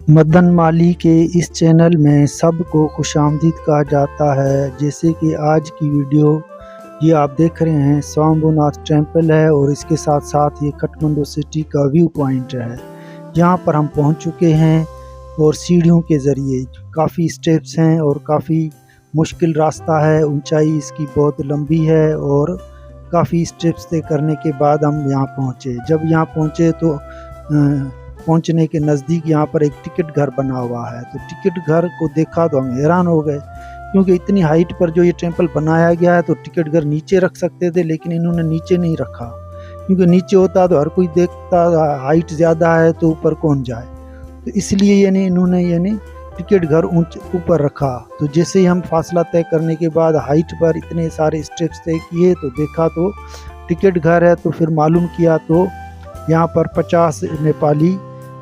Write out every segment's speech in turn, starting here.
मदन माली के इस चैनल में सबको खुशामदीद कहा जाता है। जैसे कि आज की वीडियो ये आप देख रहे हैं, स्वाम्बुनाथ टेम्पल है और इसके साथ साथ ये काठमांडू सिटी का व्यू पॉइंट है। यहाँ पर हम पहुँच चुके हैं और सीढ़ियों के ज़रिए काफ़ी स्टेप्स हैं और काफ़ी मुश्किल रास्ता है। ऊंचाई इसकी बहुत लंबी है और काफ़ी स्टेप्स तय करने के बाद हम यहाँ पहुँचे। जब यहाँ पहुँचे तो पहुंचने के नज़दीक यहाँ पर एक टिकट घर बना हुआ है। तो टिकट घर को देखा तो हम हैरान हो गए, क्योंकि इतनी हाइट पर जो ये टेंपल बनाया गया है तो टिकट घर नीचे रख सकते थे, लेकिन इन्होंने नीचे नहीं रखा, क्योंकि नीचे होता तो हर कोई देखता हाइट ज़्यादा है तो ऊपर कौन जाए। तो इसलिए इन्होंने टिकट घर ऊपर रखा। तो जैसे ही हम फासला तय करने के बाद हाइट पर इतने सारे स्टेप्स तय किए तो देखा तो टिकट घर है। तो फिर मालूम किया तो यहाँ पर 50 नेपाली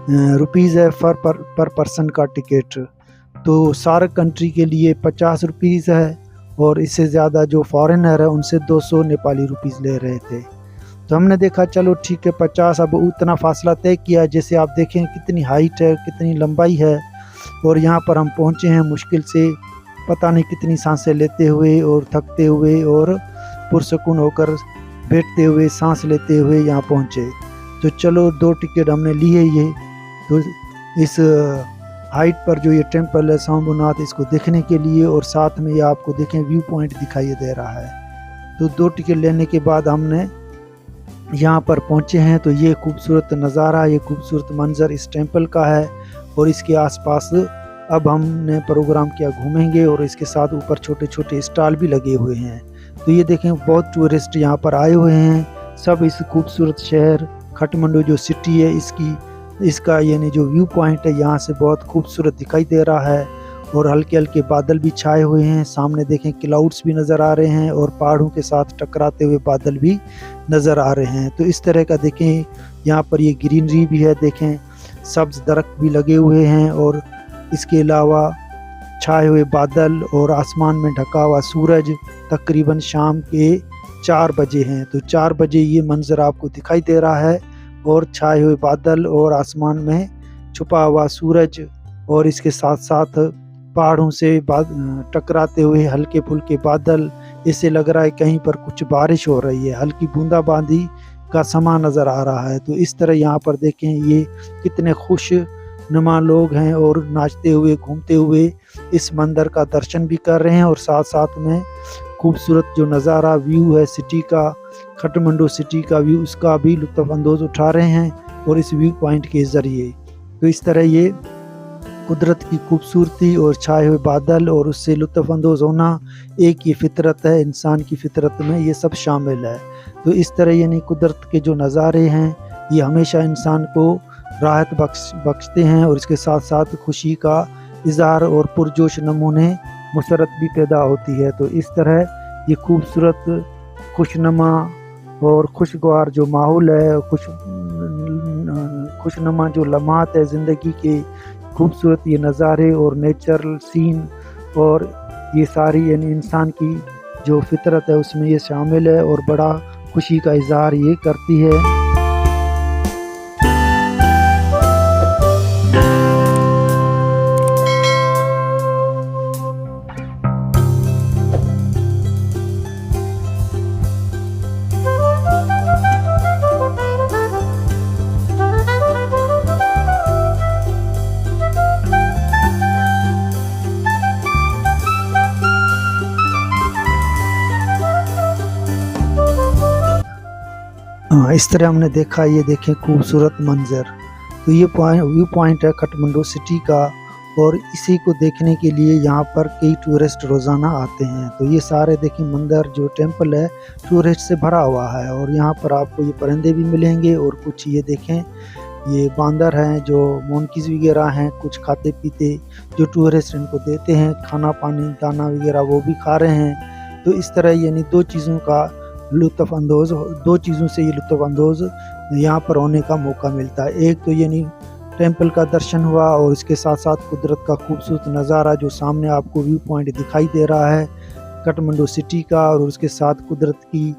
रुपीज़ है पर पर्सन का टिकट। तो सारे कंट्री के लिए 50 रुपीज़ है और इससे ज़्यादा जो फॉरेनर है उनसे 200 नेपाली रुपीज़ ले रहे थे। तो हमने देखा चलो ठीक है 50, अब उतना फासला तय किया। जैसे आप देखें कितनी हाइट है, कितनी लंबाई है और यहाँ पर हम पहुँचे हैं मुश्किल से, पता नहीं कितनी सांसें लेते हुए और थकते हुए और पुरसकून होकर बैठते हुए सांस लेते हुए यहाँ पहुँचे। तो चलो 2 टिकट हमने लिए ये। तो इस हाइट पर जो ये टेंपल है स्वाम्बुनाथ, इसको देखने के लिए और साथ में ये आपको देखें व्यू पॉइंट दिखाई दे रहा है। तो 2 टिकट लेने के बाद हमने यहाँ पर पहुँचे हैं। तो ये खूबसूरत नज़ारा, ये खूबसूरत मंजर इस टेंपल का है और इसके आसपास अब हमने प्रोग्राम किया घूमेंगे और इसके साथ ऊपर छोटे छोटे स्टॉल भी लगे हुए हैं। तो ये देखें बहुत टूरिस्ट यहाँ पर आए हुए हैं। सब इस खूबसूरत शहर काठमांडू जो सिटी है इसका जो व्यू पॉइंट है यहाँ से बहुत खूबसूरत दिखाई दे रहा है और हल्के हल्के बादल भी छाए हुए हैं। सामने देखें क्लाउड्स भी नज़र आ रहे हैं और पहाड़ों के साथ टकराते हुए बादल भी नज़र आ रहे हैं। तो इस तरह का देखें यहाँ पर ये ग्रीनरी भी है, देखें सब्ज दरख्त भी लगे हुए हैं और इसके अलावा छाए हुए बादल और आसमान में ढका हुआ सूरज। तकरीबन शाम के 4 बजे हैं। तो 4 बजे ये मंजर आपको दिखाई दे रहा है और छाए हुए बादल और आसमान में छुपा हुआ सूरज और इसके साथ साथ पहाड़ों से टकराते हुए हल्के फुल्के बादल। इससे लग रहा है कहीं पर कुछ बारिश हो रही है, हल्की बूंदाबांदी का समा नज़र आ रहा है। तो इस तरह यहाँ पर देखें ये कितने खुश नुमा लोग हैं और नाचते हुए घूमते हुए इस मंदिर का दर्शन भी कर रहे हैं और साथ साथ में खूबसूरत जो नज़ारा व्यू है सिटी का, काठमांडू सिटी का व्यू, उसका भी लुत्फ़अंदोज़ उठा रहे हैं और इस व्यू पॉइंट के ज़रिए। तो इस तरह ये कुदरत की खूबसूरती और छाए हुए बादल और उससे लुत्फ़अंदोज़ होना एक ये फितरत है, इंसान की फितरत में ये सब शामिल है। तो इस तरह कुदरत के जो नज़ारे हैं ये हमेशा इंसान को राहत बख्शते हैं और इसके साथ साथ खुशी का इज़हार और पुरजोश नमूने मुसरत भी पैदा होती है। तो इस तरह ये खूबसूरत खुशनुमा और खुशगवार जो माहौल है, खुशनुमा जो लम्हात है ज़िंदगी के, खूबसूरत ये नज़ारे और नेचुरल सीन और ये सारी इंसान की जो फितरत है उसमें ये शामिल है और बड़ा खुशी का इज़हार ये करती है। इस तरह हमने देखा, ये देखें खूबसूरत मंजर। तो ये व्यू पॉइंट है काठमांडू सिटी का और इसी को देखने के लिए यहाँ पर कई टूरिस्ट रोज़ाना आते हैं। तो ये सारे देखें मंदिर जो टेंपल है टूरिस्ट से भरा हुआ है और यहाँ पर आपको ये परिंदे भी मिलेंगे और कुछ ये देखें ये बांदर हैं जो मोंकीज वगैरह हैं, कुछ खाते पीते जो टूरिस्ट इनको देते हैं खाना पानी दाना वगैरह, वो भी खा रहे हैं। तो इस तरह 2 चीज़ों से ये लुत्फ़अंदोज़ यहाँ पर होने का मौका मिलता है। एक तो टेंपल का दर्शन हुआ और इसके साथ साथ कुदरत का खूबसूरत नज़ारा जो सामने आपको व्यू पॉइंट दिखाई दे रहा है काठमांडू सिटी का, और उसके साथ कुदरत की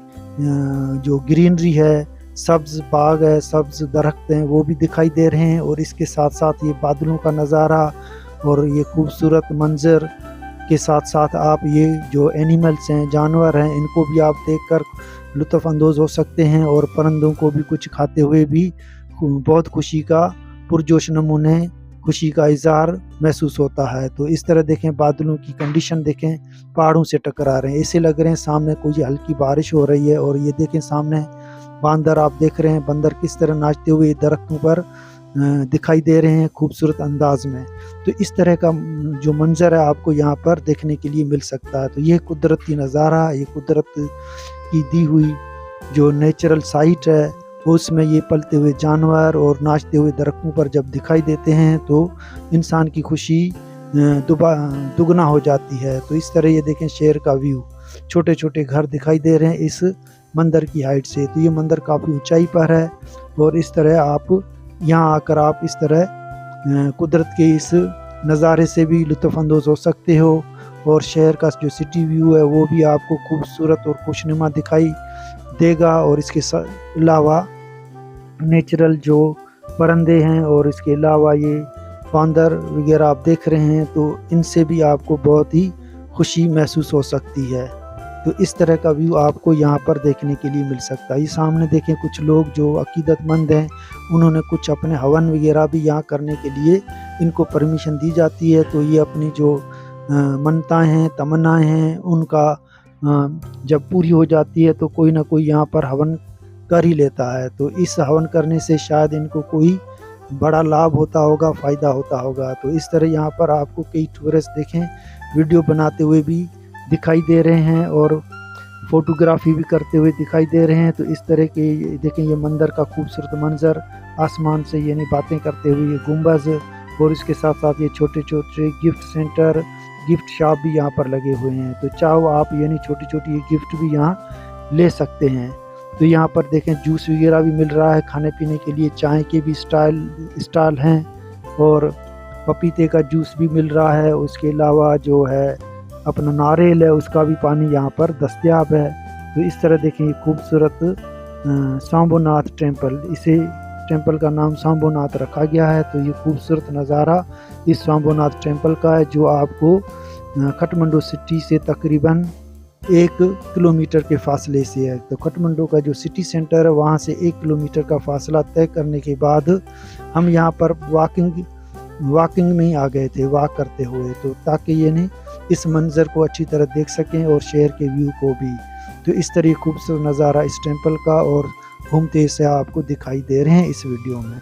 जो ग्रीनरी है, सब्ज़ बाग है, सब्ज़ दरख्त हैं वो भी दिखाई दे रहे हैं। और इसके साथ साथ ये बादलों का नज़ारा और ये खूबसूरत मंज़र के साथ साथ आप ये जो एनिमल्स हैं, जानवर हैं, इनको भी आप देखकर लुत्फ़ अंदोज़ हो सकते हैं। और परिंदों को भी कुछ खाते हुए भी बहुत खुशी का पुरजोश नमूने खुशी का इज़हार महसूस होता है। तो इस तरह देखें बादलों की कंडीशन देखें, पहाड़ों से टकरा रहे हैं, ऐसे लग रहे हैं सामने कोई हल्की बारिश हो रही है। और ये देखें सामने बंदर आप देख रहे हैं, बंदर किस तरह नाचते हुए दरख्तों पर दिखाई दे रहे हैं खूबसूरत अंदाज में। तो इस तरह का जो मंजर है आपको यहाँ पर देखने के लिए मिल सकता है। तो ये कुदरती नज़ारा, ये कुदरत की दी हुई जो नेचुरल साइट है, उसमें ये पलते हुए जानवर और नाचते हुए दरख्तों पर जब दिखाई देते हैं तो इंसान की खुशी दुगना हो जाती है। तो इस तरह ये देखें शहर का व्यू, छोटे छोटे घर दिखाई दे रहे हैं इस मंदिर की हाइट से। तो ये मंदिर काफ़ी ऊंचाई पर है और इस तरह आप यहाँ आकर आप इस तरह कुदरत के इस नज़ारे से भी लुत्फ़ अंदोज़ हो सकते हो। और शहर का जो सिटी व्यू है वो भी आपको खूबसूरत और खुशनुमा दिखाई देगा। और इसके अलावा नेचुरल जो परिंदे हैं और इसके अलावा ये बंदर वगैरह आप देख रहे हैं, तो इनसे भी आपको बहुत ही खुशी महसूस हो सकती है। तो इस तरह का व्यू आपको यहाँ पर देखने के लिए मिल सकता है। ये सामने देखें कुछ लोग जो अकीदतमंद हैं, उन्होंने कुछ अपने हवन वगैरह भी यहाँ करने के लिए इनको परमिशन दी जाती है। तो ये अपनी जो मन्नताएं हैं, तमन्नाएं हैं, उनका जब पूरी हो जाती है तो कोई ना कोई यहाँ पर हवन कर ही लेता है। तो इस हवन करने से शायद इनको कोई बड़ा लाभ होता होगा, फ़ायदा होता होगा। तो इस तरह यहाँ पर आपको कई टूरिस्ट देखें वीडियो बनाते हुए भी दिखाई दे रहे हैं और फ़ोटोग्राफी भी करते हुए दिखाई दे रहे हैं। तो इस तरह के देखें ये मंदिर का खूबसूरत मंजर, आसमान से यानी बातें करते हुए ये गुंबज, और इसके साथ साथ ये छोटे छोटे गिफ्ट सेंटर, गिफ्ट शॉप भी यहाँ पर लगे हुए हैं। तो चाहो आप यानी छोटी छोटी ये गिफ्ट भी यहाँ ले सकते हैं। तो यहाँ पर देखें जूस वगैरह भी मिल रहा है खाने पीने के लिए, चाय के भी स्टॉल हैं और पपीते का जूस भी मिल रहा है। उसके अलावा जो है अपना नारियल है उसका भी पानी यहाँ पर दस्तयाब है। तो इस तरह देखें खूबसूरत सांबोनाथ टेम्पल, इसे टेम्पल का नाम सांबोनाथ रखा गया है। तो ये खूबसूरत नज़ारा इस सांबोनाथ टेम्पल का है जो आपको काठमांडू सिटी से तकरीबन 1 किलोमीटर के फासले से है। तो काठमांडू का जो सिटी सेंटर है वहाँ से 1 किलोमीटर का फासला तय करने के बाद हम यहाँ पर वॉकिंग में ही आ गए थे, वॉक करते हुए, तो ताकि ये नहीं इस मंज़र को अच्छी तरह देख सकें और शहर के व्यू को भी। तो इस तरह खूबसूरत नज़ारा इस टेम्पल का और घूमते से आपको दिखाई दे रहे हैं इस वीडियो में।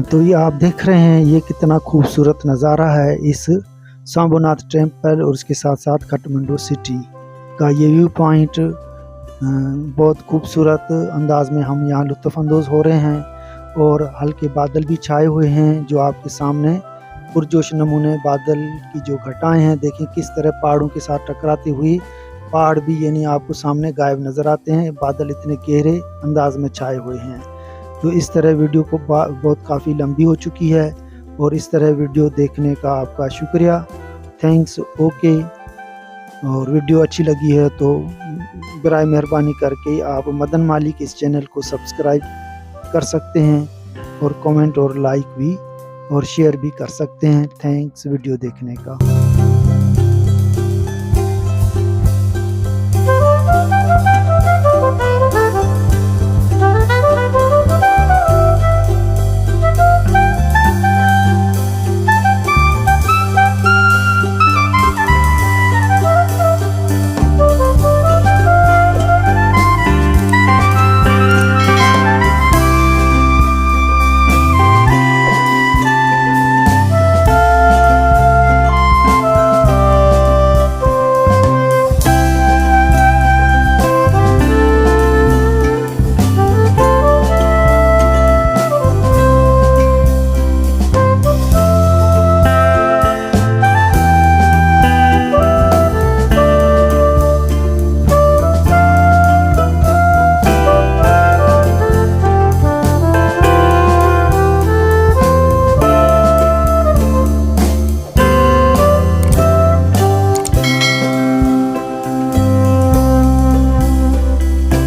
तो ये आप देख रहे हैं ये कितना खूबसूरत नज़ारा है इस सांबोनाथ टेम्पल और उसके साथ साथ काठमांडू सिटी का ये व्यू पॉइंट। बहुत खूबसूरत अंदाज में हम यहाँ लुत्फ़ अंदोज़ हो रहे हैं और हल्के बादल भी छाए हुए हैं जो आपके सामने पुरजोश नमूने बादल की जो घटाएं हैं, देखें किस तरह पहाड़ों के साथ टकराते हुए पहाड़ भी यानी आपको सामने गायब नज़र आते हैं, बादल इतने गहरे अंदाज में छाए हुए हैं। तो इस तरह वीडियो को बहुत काफ़ी लंबी हो चुकी है और इस तरह वीडियो देखने का आपका शुक्रिया, थैंक्स, ओके। और वीडियो अच्छी लगी है तो बराए मेहरबानी करके आप मदन मालिक इस चैनल को सब्सक्राइब कर सकते हैं और कमेंट और लाइक भी और शेयर भी कर सकते हैं। थैंक्स वीडियो देखने का।